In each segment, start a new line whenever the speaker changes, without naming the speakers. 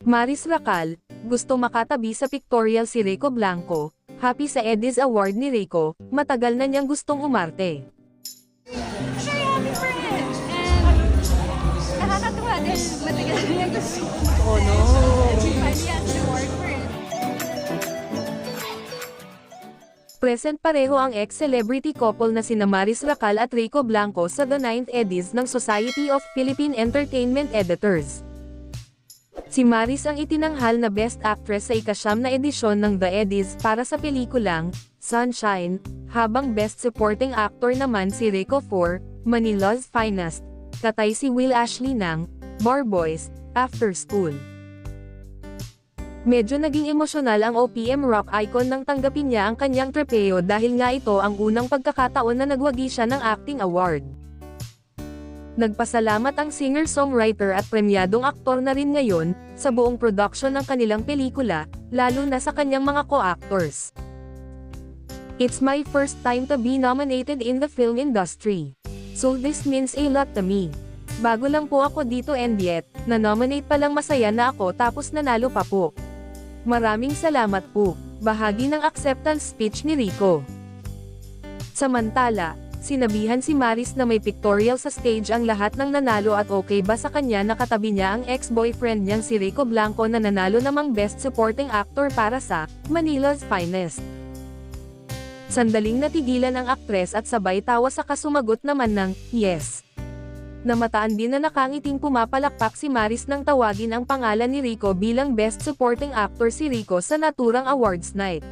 Maris Racal, gusto makatabi sa pictorial si Rico Blanco, happy sa Eddies Award ni Rico, matagal na niyang gustong umarte.
Very happy for him. And nakakatuwa din, matagal na niya gusto.
Oh no!
Finally has an award for it.
Present pareho ang ex-celebrity couple na sina Maris Racal at Rico Blanco sa the 9th Eddies ng Society of Philippine Entertainment Editors. Si Maris ang itinanghal na Best Actress sa ika-9 na edisyon ng The Eddies para sa pelikulang Sunshine, habang Best Supporting Actor naman si Rico for Manila's Finest, katay si Will Ashley ng Bar Boys, After School. Medyo naging emosyonal ang OPM rock icon nang tanggapin niya ang kanyang trepeo dahil nga ito ang unang pagkakataon na nagwagi siya ng acting award. Nagpasalamat ang singer-songwriter at premyadong aktor na rin ngayon, sa buong production ng kanilang pelikula, lalo na sa kanyang mga co-actors. It's my first time to be nominated in the film industry. So this means a lot to me. Bago lang po ako dito and yet, na-nominate pa lang masaya na ako tapos nanalo pa po. Maraming salamat po, bahagi ng acceptance speech ni Rico. Samantala, sinabihan si Maris na may pictorial sa stage ang lahat ng nanalo at okay ba sa kanya na katabi niya ang ex-boyfriend niyang si Rico Blanco na nanalo namang Best Supporting Actor para sa Manila's Finest. Sandaling natigilan ang aktres at sabay tawa sa kasumagot naman ng yes. Namataan din na nakangiting pumapalakpak si Maris nang tawagin ang pangalan ni Rico bilang Best Supporting Actor si Rico sa naturang awards night.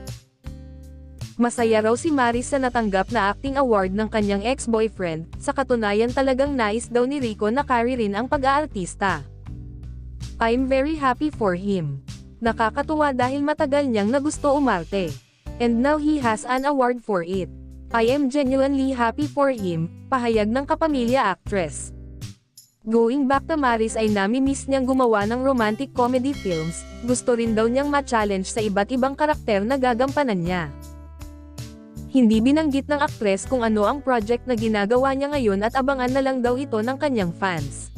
Masaya raw si Maris sa natanggap na acting award ng kanyang ex-boyfriend, sa katunayan talagang nais daw ni Rico na carry rin ang pag-aartista. I'm very happy for him. Nakakatuwa dahil matagal niyang nagusto umarte. And now he has an award for it. I am genuinely happy for him, pahayag ng kapamilya actress. Going back to Maris ay nami-miss niyang gumawa ng romantic comedy films, gusto rin daw niyang ma-challenge sa iba't ibang karakter na gagampanan niya. Hindi binanggit ng aktres kung ano ang project na ginagawa niya ngayon at abangan na lang daw ito ng kanyang fans.